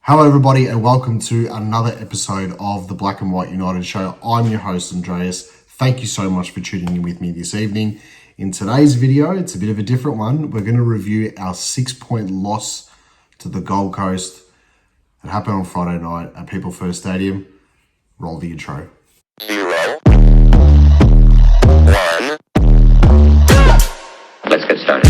Hello everybody and welcome to another episode of the Black and White United Show. I'm your host Andreas. Thank you so much for tuning in with me this evening. In today's video, it's a bit of a different one. We're going to review our 6-point loss to the Gold Coast. It happened on Friday night at People First Stadium. Roll the intro. 0, 1. Let's get started.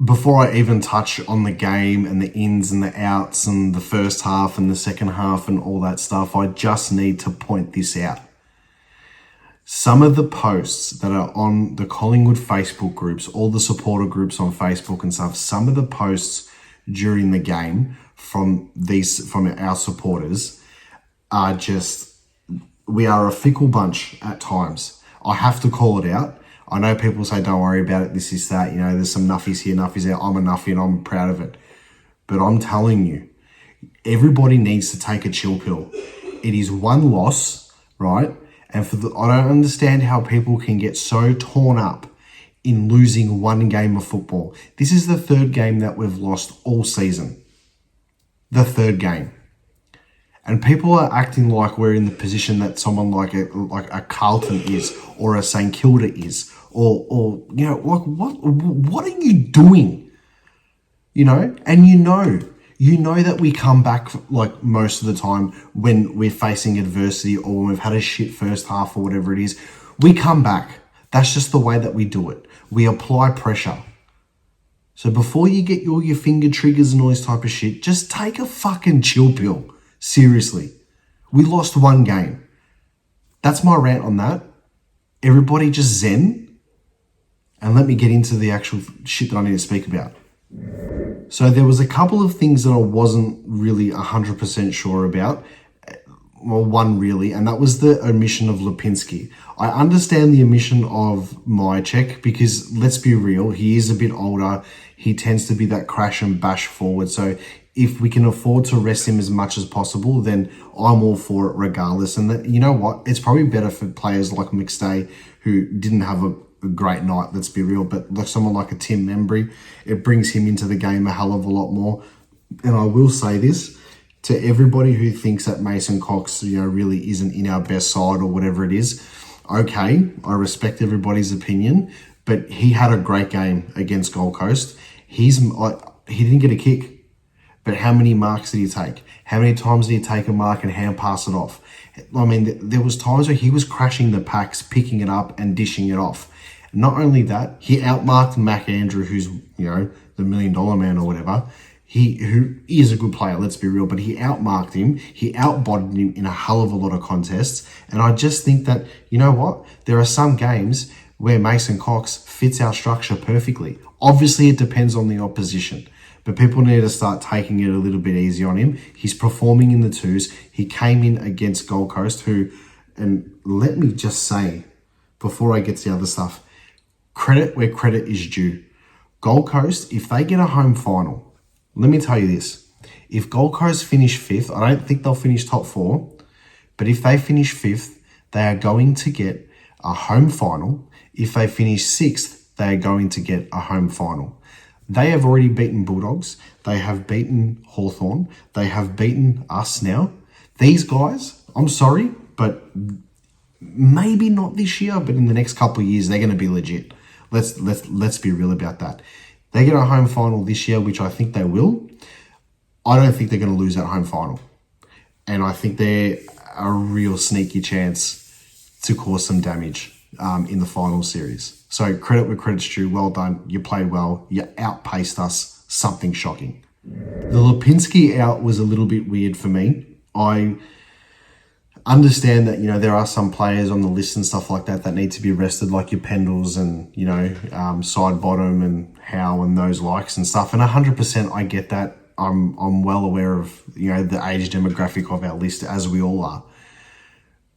Before I even touch on the game and the ins and the outs and the first half and the second half and all that stuff, I just need to point this out. Some of the posts that are on the Collingwood Facebook groups, all the supporter groups on Facebook and stuff, some of the posts during the game from our supporters are just, we are a fickle bunch at times. I have to call it out. I know people say, don't worry about it, this is that, you know, there's some nuffies here, nuffies there. I'm a nuffie and I'm proud of it. But I'm telling you, everybody needs to take a chill pill. It is one loss, right? And I don't understand how people can get so torn up in losing one game of football. This is the third game that we've lost all season. The third game. And people are acting like we're in the position that someone like a Carlton is, or a St Kilda is, or you know, like what are you doing? You know, and you know that we come back like most of the time when we're facing adversity or when we've had a shit first half or whatever it is, we come back. That's just the way that we do it. We apply pressure. So before you get all your finger triggers and all this type of shit, just take a fucking chill pill. Seriously, we lost one game. That's my rant on that. Everybody just zen and let me get into the actual shit that I need to speak about. So there was a couple of things that I wasn't really 100% sure about. Well, one really, and that was the omission of Lipinski. I understand the omission of Myercheck because let's be real, he is a bit older. He tends to be that crash and bash forward. So if we can afford to rest him as much as possible, then I'm all for it regardless. And that, you know what? It's probably better for players like McStay who didn't have a great night, let's be real. But like someone like a Tim Membry, it brings him into the game a hell of a lot more. And I will say this to everybody who thinks that Mason Cox, you know, really isn't in our best side or whatever it is. Okay, I respect everybody's opinion, but he had a great game against Gold Coast. He didn't get a kick. But how many marks did he take? How many times did he take a mark and hand pass it off? I mean, there was times where he was crashing the packs, picking it up and dishing it off. Not only that, he outmarked Mac Andrew, who's, you know, the $1 million man or whatever. Who is a good player, let's be real, but he outmarked him. He outbodied him in a hell of a lot of contests. And I just think that, you know what? There are some games where Mason Cox fits our structure perfectly. Obviously, it depends on the opposition. But people need to start taking it a little bit easy on him. He's performing in the twos. He came in against Gold Coast, who, and let me just say, before I get to the other stuff, credit where credit is due. Gold Coast, if they get a home final, let me tell you this. If Gold Coast finish 5th, I don't think they'll finish top 4, but if they finish 5th, they are going to get a home final. If they finish 6th, they are going to get a home final. They have already beaten Bulldogs. They have beaten Hawthorn. They have beaten us now. These guys, I'm sorry, but maybe not this year, but in the next couple of years, they're going to be legit. Let's be real about that. They get a home final this year, which I think they will. I don't think they're going to lose that home final. And I think they're a real sneaky chance to cause some damage in the final series. So credit where credit's due. Well done. You played well. You outpaced us. Something shocking. The Lipinski out was a little bit weird for me. I understand that, you know, there are some players on the list and stuff like that need to be rested, like your Pendles and, you know, Side Bottom and Howe and those likes and stuff. And 100% I get that. I'm well aware of, you know, the age demographic of our list, as we all are.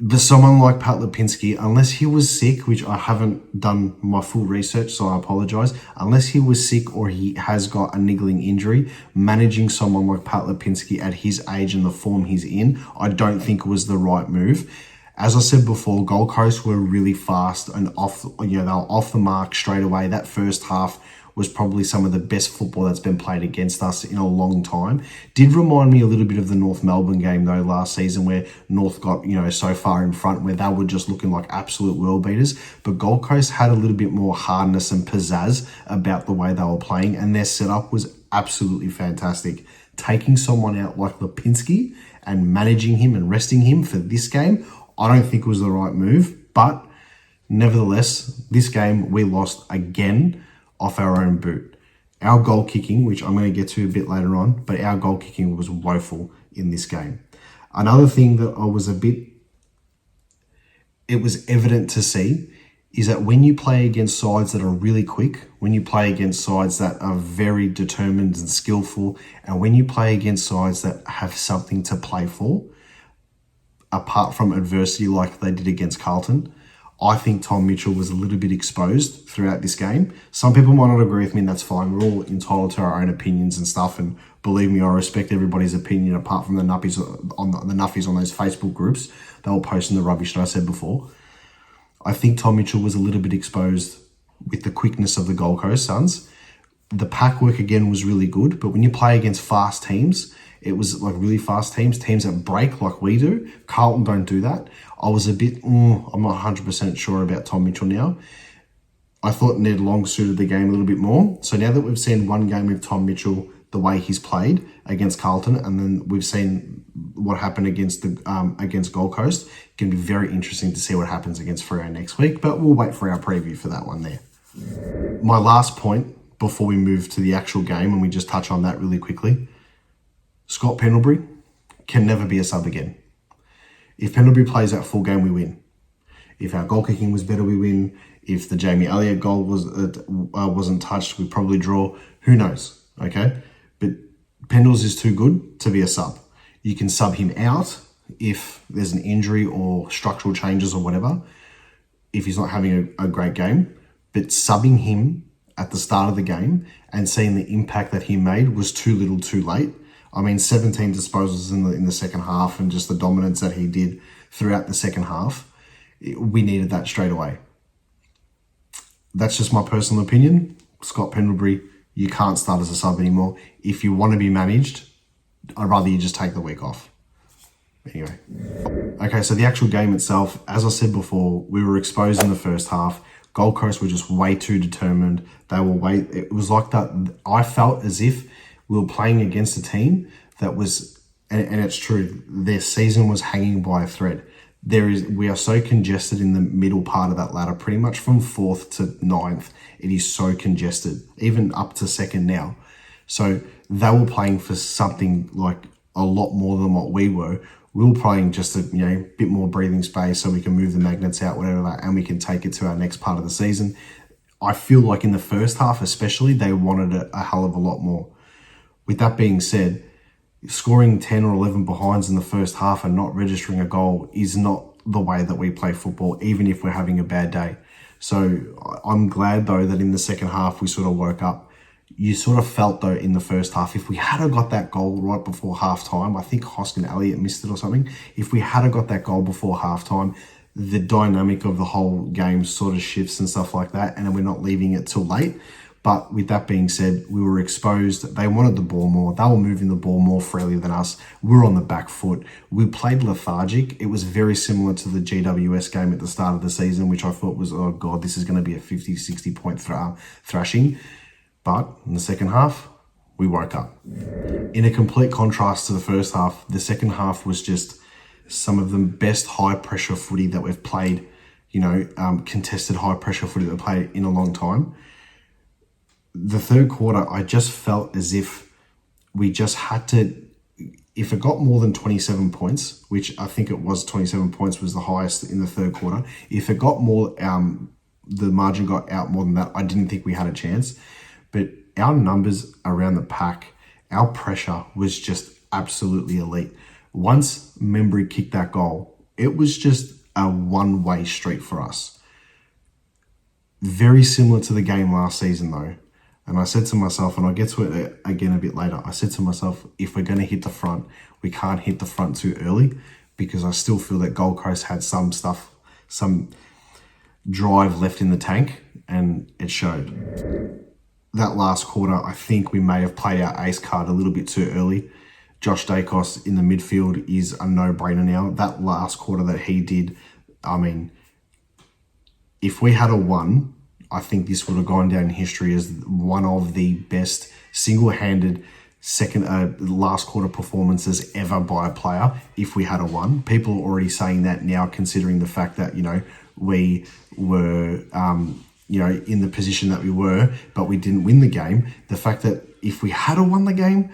But someone like Pat Lipinski, unless he was sick, which I haven't done my full research, so I apologize. Unless he was sick or he has got a niggling injury, managing someone like Pat Lipinski at his age and the form he's in, I don't think was the right move. As I said before, Gold Coast were really fast and they were off the mark straight away. That first half was probably some of the best football that's been played against us in a long time. Did remind me a little bit of the North Melbourne game though last season, where North got, so far in front where they were just looking like absolute world beaters. But Gold Coast had a little bit more hardness and pizzazz about the way they were playing, and their setup was absolutely fantastic. Taking someone out like Lipinski and managing him and resting him for this game, I don't think was the right move. But nevertheless, this game we lost again off our own boot. Our goal kicking, which I'm going to get to a bit later on, but our goal kicking was woeful in this game. Another thing that it was evident to see is that when you play against sides that are really quick, when you play against sides that are very determined and skillful, and when you play against sides that have something to play for, apart from adversity like they did against Carlton, I think Tom Mitchell was a little bit exposed throughout this game. Some people might not agree with me, and that's fine. We're all entitled to our own opinions and stuff, and believe me, I respect everybody's opinion apart from the nuffies on those Facebook groups. They were posting the rubbish that I said before. I think Tom Mitchell was a little bit exposed with the quickness of the Gold Coast Suns. The pack work again was really good, but when you play against fast teams, it was like really fast teams that break like we do. Carlton don't do that. I was a bit, I'm not 100% sure about Tom Mitchell now. I thought Ned Long suited the game a little bit more. So now that we've seen one game with Tom Mitchell, the way he's played against Carlton, and then we've seen what happened against Gold Coast, it can be very interesting to see what happens against Freo next week, but we'll wait for our preview for that one there. My last point before we move to the actual game, and we just touch on that really quickly, Scott Pendlebury can never be a sub again. If Pendlebury plays that full game, we win. If our goal kicking was better, we win. If the Jamie Elliott goal wasn't touched, we'd probably draw. Who knows, okay? But Pendles is too good to be a sub. You can sub him out if there's an injury or structural changes or whatever, if he's not having a great game. But subbing him at the start of the game and seeing the impact that he made was too little too late. I mean, 17 disposals in the second half, and just the dominance that he did throughout the second half, we needed that straight away. That's just my personal opinion. Scott Pendlebury, you can't start as a sub anymore. If you want to be managed, I'd rather you just take the week off. Anyway. Okay, so the actual game itself, as I said before, we were exposed in the first half. Gold Coast were just way too determined. It was like that. I felt as if we were playing against a team that was, and it's true, their season was hanging by a thread. We are so congested in the middle part of that ladder, pretty much from 4th to 9th. It is so congested, even up to 2nd now. So they were playing for something like a lot more than what we were. We were playing just a bit more breathing space so we can move the magnets out, whatever that, and we can take it to our next part of the season. I feel like in the first half especially, they wanted a hell of a lot more. With that being said, scoring 10 or 11 behinds in the first half and not registering a goal is not the way that we play football, even if we're having a bad day. So I'm glad, though, that in the second half we sort of woke up. You sort of felt, though, in the first half, if we had got that goal right before halftime, I think Hoskin Elliott missed it or something. If we had got that goal before halftime, the dynamic of the whole game sort of shifts and stuff like that, and we're not leaving it till late. But with that being said, we were exposed. They wanted the ball more. They were moving the ball more freely than us. We were on the back foot. We played lethargic. It was very similar to the GWS game at the start of the season, which I thought was, oh God, this is going to be a 50, 60 point thrashing. But in the second half, we woke up. In a complete contrast to the first half, the second half was just some of the best high pressure footy that we've played, contested high pressure footy that we've played in a long time. The third quarter, I just felt as if we just had to, if it got more than 27 points, which I think it was 27 points was the highest in the third quarter. If it got more, the margin got out more than that, I didn't think we had a chance. But our numbers around the pack, our pressure was just absolutely elite. Once Membry kicked that goal, it was just a one-way street for us. Very similar to the game last season, though. And I said to myself, and I'll get to it again a bit later, I said to myself, if we're going to hit the front, we can't hit the front too early because I still feel that Gold Coast had some drive left in the tank, and it showed. That last quarter, I think we may have played our ace card a little bit too early. Josh Dacos in the midfield is a no-brainer now. That last quarter that he did, I mean, if we had a won, I think this would have gone down in history as one of the best single-handed last quarter performances ever by a player if we had a won. People are already saying that now, considering the fact that, we were, in the position that we were, but we didn't win the game. The fact that if we had won the game,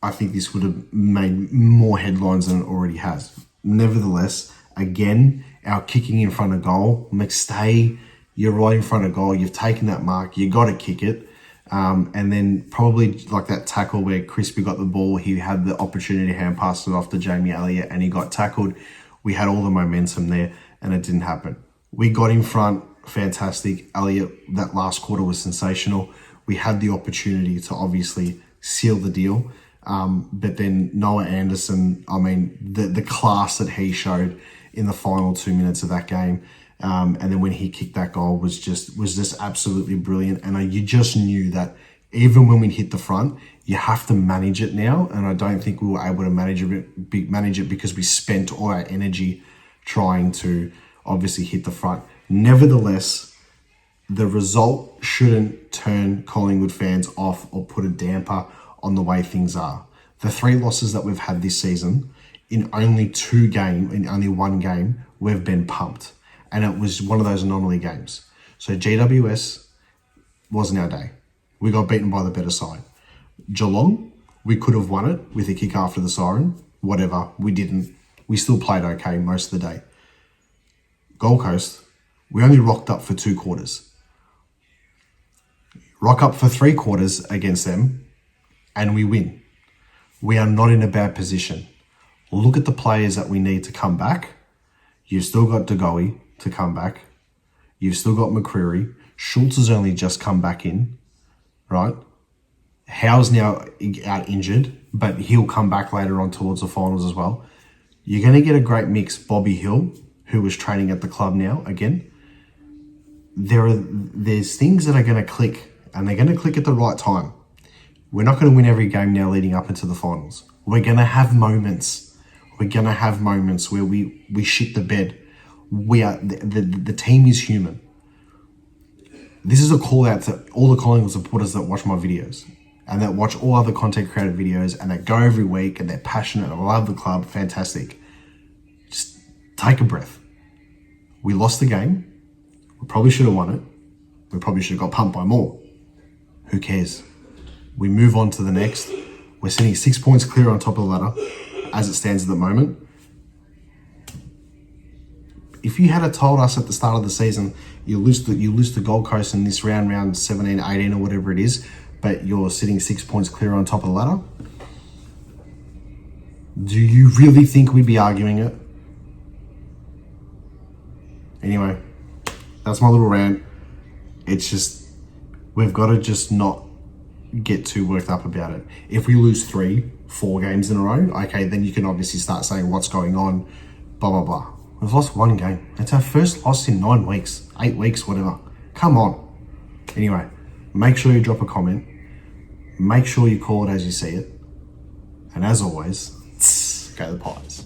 I think this would have made more headlines than it already has. Nevertheless, again, our kicking in front of goal, McStay, you're right in front of goal. You've taken that mark. You got to kick it. And then probably like that tackle where Crispy got the ball, he had the opportunity to hand pass it off to Jamie Elliott and he got tackled. We had all the momentum there and it didn't happen. We got in front, fantastic. Elliott, that last quarter was sensational. We had the opportunity to obviously seal the deal. But then Noah Anderson, I mean, the class that he showed in the final 2 minutes of that game, and then when he kicked that goal was just absolutely brilliant. And you just knew that even when we hit the front, you have to manage it now. And I don't think we were able to manage it because we spent all our energy trying to obviously hit the front. Nevertheless, the result shouldn't turn Collingwood fans off or put a damper on the way things are. The 3 losses that we've had this season, in only one game, we've been pumped. And it was one of those anomaly games. So GWS wasn't our day. We got beaten by the better side. Geelong, we could have won it with a kick after the siren. Whatever, we didn't. We still played okay most of the day. Gold Coast, we only rocked up for 2 quarters. Rock up for 3 quarters against them, and we win. We are not in a bad position. Look at the players that we need to come back. You've still got DeGoey to come back. You've still got McCreary. Schultz has only just come back in, right? Howe's now out injured, but he'll come back later on towards the finals as well. You're going to get a great mix. Bobby Hill, who was training at the club now, again. There's things that are going to click, and they're going to click at the right time. We're not going to win every game now leading up into the finals. We're going to have moments. We're going to have moments where we shit the bed. The team is human. This is a call out to all the Collingwood supporters that watch my videos and that watch all other content creator videos and that go every week and they're passionate and love the club. Fantastic. Just take a breath. We lost the game. We probably should have won it. We probably should have got pumped by more. Who cares? We move on to the next. We're sitting 6 points clear on top of the ladder as it stands at the moment. If you had told us at the start of the season you lose to Gold Coast in this round 17, 18 or whatever it is, but you're sitting 6 points clear on top of the ladder, do you really think we'd be arguing it? Anyway, that's my little rant. It's just, we've got to just not get too worked up about it. If we lose 3-4 games in a row, okay, then you can obviously start saying what's going on, blah, blah, blah. We've lost 1 game. It's our first loss in 9 weeks, 8 weeks, whatever. Come on. Anyway, make sure you drop a comment. Make sure you call it as you see it. And as always, go the Pies.